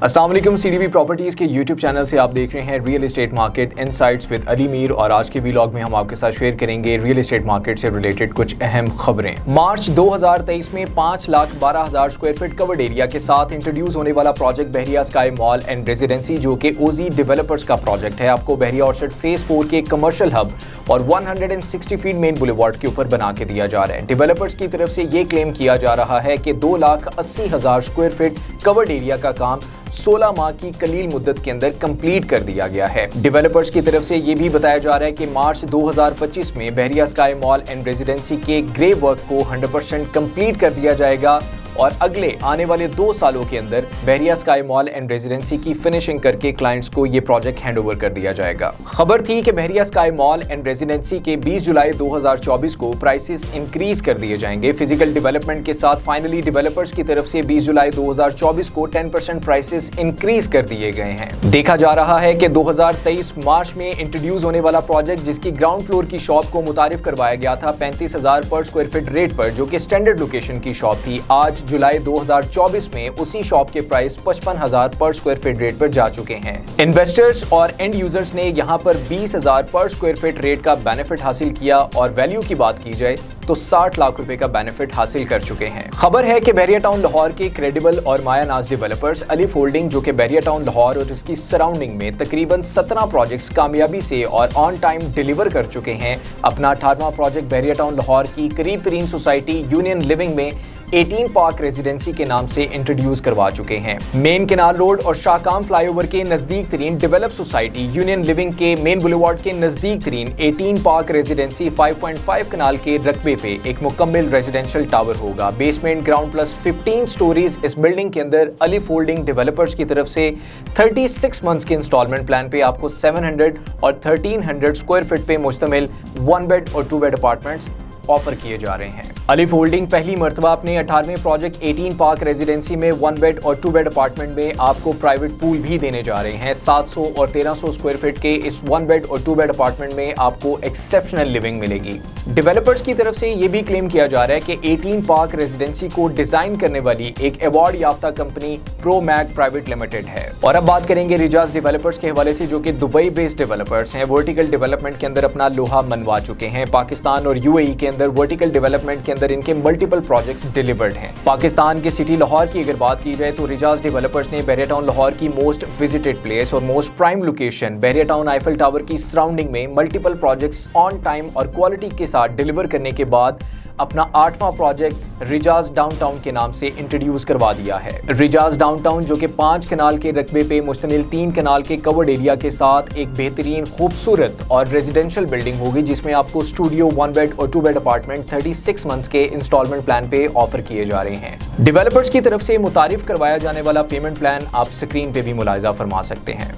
अस्सलाम वालेकुम, CDB properties के यूट्यूब चैनल से आप देख रहे हैं real estate market insights with Ali Mir. और आज के व्लॉग में हम आपके साथ शेयर करेंगे रियल एस्टेट मार्केट से रिलेटेड कुछ अहम खबरें। मार्च 2023 में 5,12,000 स्क्वायर फीट कवर्ड एरिया के साथ इंट्रोड्यूस होने वाला project Bahria sky mall and residency, जो कि ओजी डेवलपर्स का प्रोजेक्ट है, आपको बहरिया ऑर्चर्ड फेज 4 के कमर्शियल हब और 160 फीट मेन बुलेवार्ड के ऊपर बना के दिया जा रहा है। डेवलपर्स की तरफ से ये क्लेम किया जा रहा है कि 2,80,000 स्क्वायर फीट कवर्ड एरिया का काम 16 माह की कलील मुद्दत के अंदर कंप्लीट कर दिया गया है। डेवलपर्स की तरफ से ये भी बताया जा रहा है कि मार्च 2025 में बहरिया स्काई मॉल एंड रेजिडेंसी के ग्रे वर्क को 100% कंप्लीट कर दिया जाएगा और अगले आने वाले 2 सालों के अंदर बहरिया स्काई मॉल एंड रेजिडेंसी की फिनिशिंग करके क्लाइंट्स को ये प्रोजेक्ट हैंड ओवर कर दिया जाएगा। खबर थी कि बहरिया स्काई मॉल एंड रेजिडेंसी के 20 जुलाई 2024 को प्राइसेस इंक्रीज कर दिए जाएंगे। फिजिकल डेवलपमेंट के साथ फाइनली डेवलपर्स की तरफ से 20 जुलाई 2024 को 10% प्राइसेस इंक्रीज कर दिए गए हैं। देखा जा रहा है कि 2023 मार्च में इंट्रोड्यूस होने वाला प्रोजेक्ट, जिसकी ग्राउंड फ्लोर की शॉप को मुतारिफ करवाया गया था 35,000 पर स्क्वायर फीट रेट पर, जो कि स्टैंडर्ड लोकेशन की शॉप थी, आज जुलाई 2024 में उसी शॉप के प्राइस 55,000 पर स्क्वायर फीट रेट पर जा चुके हैं। इन्वेस्टर्स और एंड यूजर्स ने यहां पर 20,000 पर स्क्वायर फीट रेट का बेनिफिट हासिल किया और वैल्यू की बात की जाए तो 60 लाख रुपए का बेनिफिट हासिल कर चुके हैं। खबर है कि बहरिया टाउन लाहौर के क्रेडिबल और मायानाज डेवलपर्स अलिफ होल्डिंग, जो कि बहरिया टाउन लाहौर और इसकी सराउंडिंग में तकरीबन 17 प्रोजेक्ट्स कामयाबी से और ऑन टाइम डिलीवर कर चुके हैं, अपना 18वां प्रोजेक्ट बहरिया टाउन लाहौर की करीब तरीन सोसाइटी यूनियन लिविंग में 18 पार्क रेजिडेंसी के नाम से इंट्रोड्यूस करवा चुके हैं। मेन केनाल रोड और शाहकाम फ्लाईओवर के नजदीक तरीन डेवलप सोसाइटी यूनियन लिविंग के मेन बुलेवार्ड के नजदीक तरीन 18 पार्क रेजिडेंसी 5.5 कनाल के रकबे पे एक मुकम्मल रेजिडेंशियल टावर होगा। बेसमेंट ग्राउंड प्लस 15 स्टोरीज इस बिल्डिंग के अंदर अलिफ होल्डिंग डेवलपर्स की तरफ से 36 मंथ्स के इंस्टॉलमेंट प्लान पे आपको 700 और 1300 स्क्वायर फीट पे मुश्तमिल 1 बेड और 2 बेड अपार्टमेंट्स ऑफर किए जा रहे हैं। अलिफ होल्डिंग पहली मर्तबा अपने 18वें प्रोजेक्ट 18 पार्क रेजिडेंसी में 1 बेड और 2 बेड अपार्टमेंट में आपको प्राइवेट पूल भी देने जा रहे हैं। 700 और 1300 स्क्वायर फीट के इस 1 बेड और 2 बेड अपार्टमेंट में आपको एक्सेप्शनल लिविंग मिलेगी। डेवलपर्स की तरफ से ये भी क्लेम किया जा रहा है कि 18 पार्क रेजिडेंसी को डिजाइन करने वाली एक अवार्ड याफ्ता कंपनी प्रोमैग प्राइवेट लिमिटेड है। और अब बात करेंगे रिजाज डेवलपर्स के हवाले से, जो कि दुबई बेस्ड डेवलपर्स हैं। वर्टिकल डेवलपमेंट के अंदर अपना लोहा मनवा चुके हैं। पाकिस्तान और यूएई के अंदर वर्टिकल डेवलपमेंट के अंदर इनके मल्टीपल प्रोजेक्ट्स डिलीवर्ड हैं। पाकिस्तान की सिटी लाहौर की अगर बात की जाए तो रिजाज डेवलपर्स ने बहरिया टाउन लाहौर की मोस्ट विजिटेड प्लेस और मोस्ट प्राइम लोकेशन बहरिया टाउन आईफल टावर की सराउंडिंग में मल्टीपल प्रोजेक्ट्स ऑन टाइम और क्वालिटी के साथ डिलीवर करने के बाद अपना 8वां प्रोजेक्ट रिजाज डाउनटाउन के नाम से इंट्रोड्यूस करवा दिया है। रिजाज डाउनटाउन, जो कि 5 कनाल के रकबे पे मुश्तमिल 3 कनाल के कवर्ड एरिया के साथ एक बेहतरीन खूबसूरत और रेजिडेंशियल बिल्डिंग होगी, जिसमें आपको स्टूडियो 1 बेड और 2 बेड अपार्टमेंट 36 मंथ्स के इंस्टॉलमेंट प्लान पे ऑफर किए जा रहे हैं। डेवलपर्स की तरफ से मुतारिफ करवाया जाने वाला पेमेंट प्लान आप स्क्रीन पे भी मुलाहिजा फरमा सकते हैं।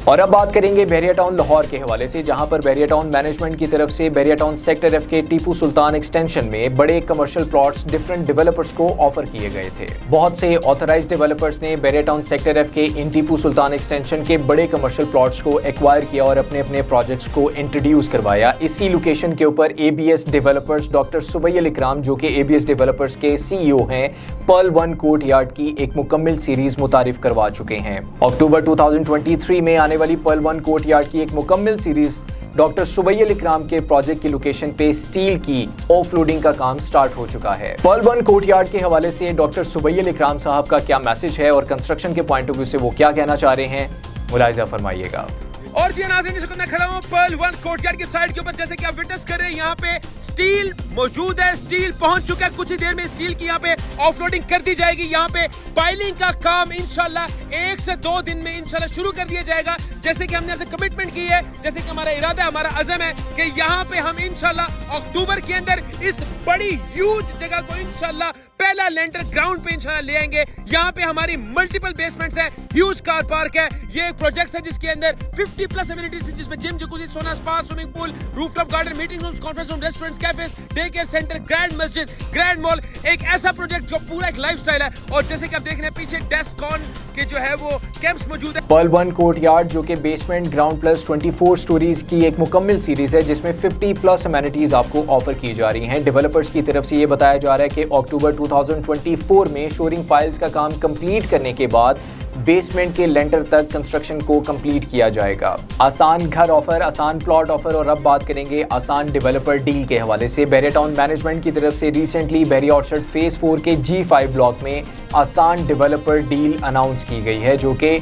और अब बात करेंगे बहरिया टाउन लाहौर के हवाले से, जहां पर बहरिया टाउन मैनेजमेंट की तरफ से बहरिया टाउन सेक्टर एफ के टीपू सुल्तान एक्सटेंशन में बड़े कमर्शियल प्लॉट्स डिफरेंट डेवलपर्स को ऑफर किए गए थे। बहुत से ऑथराइज्ड डेवलपर्स ने बहरिया टाउन सेक्टर एफ के इन टीपू सुल्तान एक्सटेंशन के बड़े कमर्शियल प्लॉट्स को एक्वायर किया और अपने अपने प्रोजेक्ट्स को इंट्रोड्यूस करवाया। इसी लोकेशन के ऊपर एबीएस डेवलपर्स डॉक्टर सुबैल इकराम, जो कि एबीएस डेवलपर्स के सीईओ हैं, पर्ल 1 कोर्ट यार्ड की एक मुकम्मल सीरीज मुतारिफ करवा चुके हैं। अक्टूबर 2023 में आने वाली पर्ल 1 कोर्ट यार्ड की एक मुकम्मल सीरीज डॉक्टर सुबैल इकराम के प्रोजेक्ट की लोकेशन पे स्टील की ऑफलोडिंग का काम स्टार्ट हो चुका है। पर्ल 1 कोर्ट यार्ड के हवाले से डॉक्टर सुबैल इकराम साहब का क्या मैसेज है और कंस्ट्रक्शन के पॉइंट ऑफ व्यू से वो क्या कहना चाह रहे हैं, मुलाहिजा फरमाइएगा। और ये नाज़रीन, इस वक्त मैं खड़ा हूँ पर्ल 1 कोर्टयार्ड की साइड के ऊपर। जैसे कि आप विटनेस कर रहे हैं, यहाँ पे स्टील मौजूद है, स्टील पहुंच चुका है। कुछ ही देर में स्टील की यहाँ पे ऑफलोडिंग कर दी जाएगी। यहाँ पे पाइलिंग का काम इंशाल्लाह 1 से 2 दिन में इंशाल्लाह शुरू कर दिया जाएगा। जैसे कि हमने आपसे कमिटमेंट की है, जैसे कि हमारा इरादा, हमारा अज़म है कि यहाँ पे हम इंशाल्लाह अक्टूबर के अंदर इस बड़ी ह्यूज जगह को इंशाल्लाह पहला लेंटर ग्राउंड पे इंशाल्लाह ले आएंगे। यहाँ पे हमारी मल्टीपल बेसमेंट्स हैं, ह्यूज कार पार्क है। ये एक प्रोजेक्ट है जिसके अंदर 50+ एमिनिटीज है, जिसमें जिम, जकूज़ी, सोना, spa, swimming pool, rooftop garden, meeting rooms, conference room, restaurants, cafes, day care centre, grand मस्जिद, ग्रैंड मॉल। एक ऐसा प्रोजेक्ट जो पूरा एक लाइफस्टाइल है। और जैसे कि आप देख रहे हैं पीछे डेस्कॉन کہ جو ہے وہ کیمپس موجود ہے. پرل ون کورٹ یارڈ جو کہ بیسمنٹ گراؤنڈ پلس 24 سٹوریز کی ایک مکمل سیریز ہے جس میں 50 پلس امینٹیز آپ کو آفر کی جا رہی ہیں. ڈیولپرز کی طرف سے یہ بتایا جا رہا ہے کہ اکتوبر 2024 میں شورنگ فائلز کا کام کمپلیٹ کرنے کے بعد بیسمنٹ کے لینٹر تک کنسٹرکشن کو کمپلیٹ کیا جائے گا. آسان گھر آفر, آسان پلاٹ آفر, اور اب بات کریں گے آسان ڈیولپر ڈیل کے حوالے سے. بحریہ ٹاؤن مینجمنٹ کی طرف سے ریسنٹلی بحریہ آرچرڈ فیز 4 کے G5 بلاک میں آسان ڈیولپر ڈیل اناؤنس کی گئی ہے جو کہ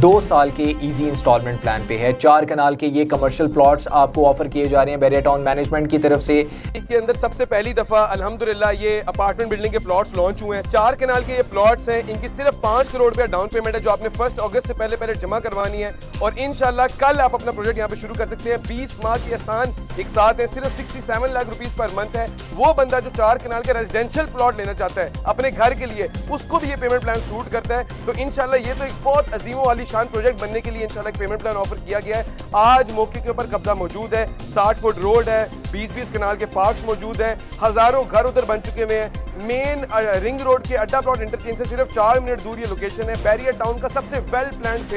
2 سال کے ایزی انسٹالمنٹ پلان پہ ہے. 4 کنال کے یہ کمرشل پلاٹس آپ کو آفر کیے جا رہے ہیں بحریہ ٹاؤن مینجمنٹ کی طرف سے. کے اندر سب سے پہلی دفعہ الحمدللہ یہ اپارٹمنٹ بلڈنگ کے پلاٹس لانچ ہوئے ہیں. 4 کنال کے یہ پلاٹس ہیں, ان کی صرف 5 کروڑ روپیہ ڈاؤن پیمنٹ ہے جو آپ نے 1 اگست سے پہلے جمع کروانی ہے, اور انشاءاللہ کل آپ اپنا پروجیکٹ یہاں پہ شروع کر سکتے ہیں. 20 ماہ کی آسان ایک ساتھ ہے, صرف 67 لاکھ روپیز پر منتھ ہے. وہ بندہ جو 4 کنال کے ریزیڈینشیل پلاٹ لینا چاہتا ہے اپنے گھر کے لیے, اس کو بھی یہ پیمنٹ پلان سوٹ کرتا ہے. تو انشاءاللہ یہ تو ایک بہت عظیم و عالی شان پروجیکٹ بننے کے لیے انشاءاللہ ایک پیمنٹ پلان آفر کیا گیا ہے. آج موقع کے اوپر قبضہ موجود ہے, 60 فٹ روڈ ہے, 20 کنال کے پارکس موجود ہیں, ہزاروں گھر ادھر بن چکے ہوئے ہیں. مین رنگ روڈ کے اڈا پلاٹ انٹرچینج سے صرف 4 منٹ دور یہ لوکیشن ہے. بحریہ ٹاؤن کا سب سے ویل پلانڈ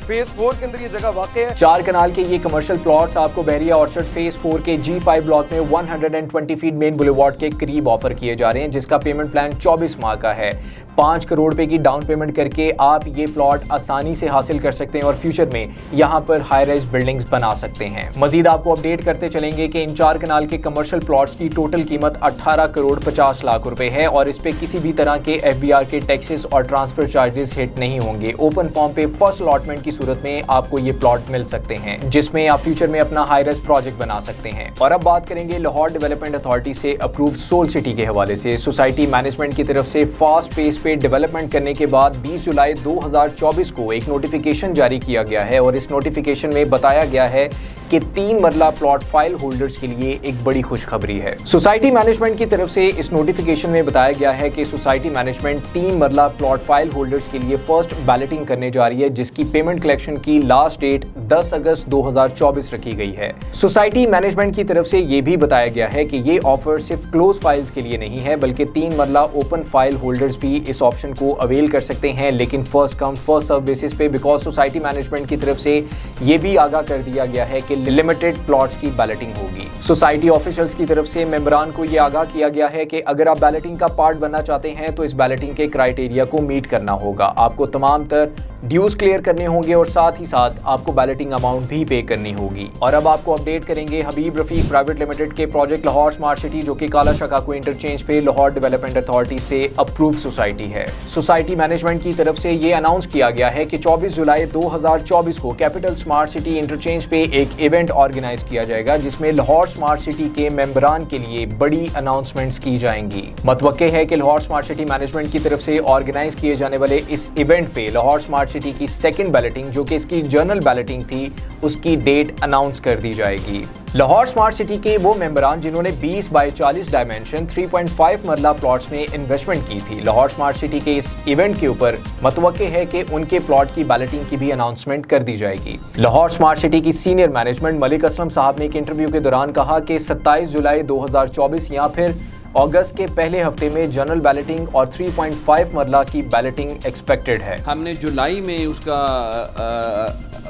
فیز 4 کے اندر یہ جگہ واقع ہے. 4 کنال کے یہ کمرشل پلاٹس آپ کو بحریہ آرچرڈ فیز 4 کے G5 بلاک میں 120 فیٹ مین بولیوارڈ کے قریب آفر کیے جا رہے ہیں جس کا پیمنٹ پلان 24 ماہ کا ہے. 5 کروڑ روپے کی ڈاؤن پیمنٹ کر کے آپ یہ پلاٹ آسانی سے حاصل کر سکتے ہیں اور فیوچر میں یہاں پر ہائی رائز بلڈنگز بنا سکتے ہیں. مزید آپ کو اپڈیٹ کرتے چلیں گے کہ ان 4 کنال کے کمرشل پلاٹس کی ٹوٹل قیمت 18 کروڑ 50 لاکھ روپے ہے اور اس پہ کسی بھی طرح کے FBR کے ٹیکسز اور ٹرانسفر چارجز ہٹ نہیں ہوں گے. اوپن فارم پہ فرسٹ الاٹمنٹ کی صورت میں آپ کو یہ پلاٹ مل سکتے ہیں جس میں آپ فیوچر میں اپنا ہائی رائز پروجیکٹ بنا سکتے ہیں. اور اب بات کریں گے لاہور ڈیولپمنٹ اتھارٹی سے اپرووڈ سول سٹی کے حوالے سے. سوسائٹی مینجمنٹ کی طرف سے فاسٹ پیس پہ ڈیولپمنٹ کرنے کے بعد 20 جولائی 2024 کو ایک نوٹیفیکیشن جاری کیا گیا ہے اور اس نوٹیفیکیشن میں بتایا گیا ہے کہ 3 مرلہ پلاٹ فائل ہولڈرز کے لیے ایک بڑی خوشخبری ہے. سوسائٹی مینجمنٹ کی طرف سے اس نوٹیفیکیشن میں بتایا گیا ہے کہ سوسائٹی مینجمنٹ 3 مرلہ پلاٹ فائل ہولڈرز کے لیے فرسٹ بیلٹنگ کرنے جا رہی ہے جس کی پیمنٹ کلیکشن کی لاسٹ ڈیٹ 10 اگست 2024 رکھی گئی ہے. سوسائٹی مینجمنٹ کی طرف سے یہ بھی بتایا گیا ہے کہ یہ آفر صرف کلوز فائلز کے لیے نہیں ہے بلکہ 3 مرلہ اوپن فائل ہولڈرز بھی اس آپشن کو اویل کر سکتے ہیں لیکن first come first serve basis پہ, بیکاز سوسائٹی مینجمنٹ کی طرف سے یہ بھی آگاہ کر دیا گیا ہے کہ لمیٹڈ پلاٹس کی بیلٹنگ ہوگی. سوسائٹی آفیشلز کی طرف سے ممبران کو یہ آگاہ کیا گیا ہے کہ اگر آپ بیلٹنگ کا پارٹ بننا چاہتے ہیں تو اس بیلٹنگ کے کرائیٹیریا کو میٹ کرنا ہوگا. آپ کو تمام تر ڈیوز کلیئر کرنے ہوں گے اور ساتھ ہی ساتھ آپ کو بیلٹنگ اماؤنٹ بھی پے کرنی ہوگی. اور اب آپ کو اپڈیٹ کریں گے حبیب رفیق پرائیویٹ لمیٹڈ کے پروجیکٹ لاہور سمارٹ سٹی جو کہ کالا شکاکو انٹرچینج پہ لاہور ڈیولپمنٹ اتھارٹی سے اپروو سوسائٹی ہے. سوسائٹی مینجمنٹ کی طرف سے یہ اناؤنس کیا گیا ہے کہ 24 جولائی 2024 کو کیپٹل سمارٹ سٹی انٹرچینج پہ ایک ایونٹ آرگنائز کیا جائے گا جس میں لاہور سمارٹ سٹی کے ممبران کے لیے بڑی اناؤنسمنٹس کی جائیں گی. متوقع ہے کہ لاہور سمارٹ سٹی مینجمنٹ کی طرف سے آرگنائز کیے جانے والے اس ایونٹ پہ لاہور سمارٹ سٹی کی سیکنڈ بیلٹنگ جو کہ اس کی جنرل بیلٹنگ تھی اس کی ڈیٹ اناؤنس کر دی جائے گی. لاہور سمارٹ سٹی کے وہ ممبران جنہوں نے 20 بائی 40 ڈائمینشن 3.5 مرلہ پلاٹس میں انویسٹمنٹ کی تھی, لاہور سمارٹ سٹی کے اس ایونٹ کے اوپر متوقع ہے کہ ان کے پلاٹ کی بیلٹنگ کی بھی اناؤنسمنٹ کر دی جائے گی. لاہور سمارٹ سٹی کی سینئر مینجمنٹ ملک اسلم صاحب نے ایک انٹرویو کے دوران کہا کہ 27 جولائی 2024 یا پھر اگست کے پہلے ہفتے میں جنرل بیلٹنگ اور 3.5 مرلہ کی بیلٹنگ ایکسپیکٹڈ ہے. ہم نے جولائی میں اس کا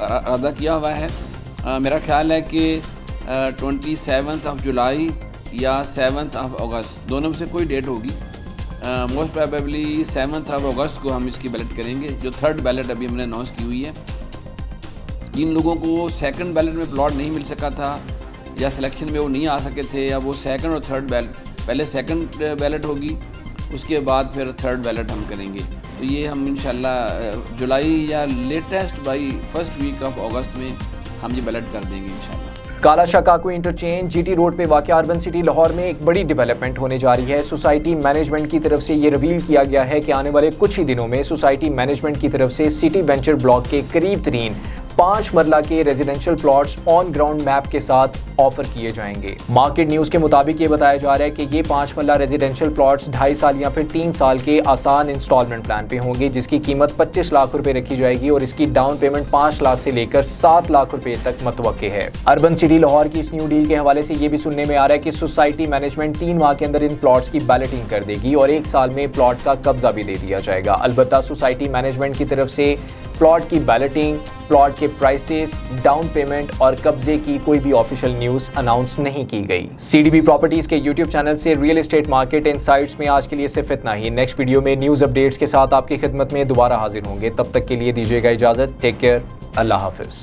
ارادہ کیا ہوا ہے. میرا خیال ہے کہ 27 جولائی یا 7 اگست دونوں میں سے کوئی ڈیٹ ہوگی. موسٹ پروبیبلی 7 اگست کو ہم اس کی بیلٹ کریں گے. جو 3rd بیلٹ ابھی ہم نے اناؤنس کی ہوئی ہے, جن لوگوں کو 2nd بیلٹ میں پلاٹ نہیں مل سکا تھا یا سلیکشن میں وہ نہیں آ سکے تھے, یا وہ 2nd اور 3rd بیلٹ, پہلے 2nd بیلٹ ہوگی اس کے بعد پھر 3rd بیلٹ ہم کریں گے. تو یہ ہم انشاءاللہ جولائی یا latest by 1st week of اگست میں ہم یہ بیلٹ کر دیں گے انشاءاللہ. کالا شکاکو انٹرچینج GT روڈ پہ واقع اربن سٹی لاہور میں ایک بڑی ڈیولپمنٹ ہونے جا رہی ہے. سوسائٹی مینجمنٹ کی طرف سے یہ ریویل کیا گیا ہے کہ آنے والے کچھ ہی دنوں میں سوسائٹی مینجمنٹ کی طرف سے سٹی وینچر بلاک کے قریب ترین 5 मरला के residential plots on ground map के साथ ऑफर किए जाएंगे। मार्केट न्यूज के मुताबिक ये बताया जा रहा है कि ये 5 मरला रेजिडेंशियल प्लॉट्स 2.5 साल या फिर 3 साल के आसान इंस्टॉलमेंट प्लान पे होंगे, जिसकी कीमत 25 लाख रुपए रखी जाएगी और इसकी डाउन पेमेंट 5 लाख से लेकर 7 लाख रुपए तक मतवक्के है। अर्बन सिटी लाहौर की इस न्यू डील के हवाले से ये भी सुनने में आ रहा है कि सोसाइटी मैनेजमेंट 3 माह के अंदर इन प्लॉट्स की बैलेटिंग कर देगी और 1 साल में प्लॉट का कब्जा भी दे दिया जाएगा। अलबत्ता सोसाइटी मैनेजमेंट की तरफ से प्लॉट की बैलेटिंग, प्लॉट के प्राइसेस, डाउन पेमेंट और कब्जे की कोई भी ऑफिशियल न्यूज अनाउंस नहीं की गई। सीडीबी प्रॉपर्टीज के यूट्यूब चैनल से रियल एस्टेट मार्केट इनसाइट्स में आज के लिए सिर्फ इतना ही। नेक्स्ट वीडियो में न्यूज अपडेट्स के साथ आपकी खिदमत में दोबारा हाजिर होंगे। तब तक के लिए दीजिएगा इजाजत। Take care. अल्लाह हाफिज।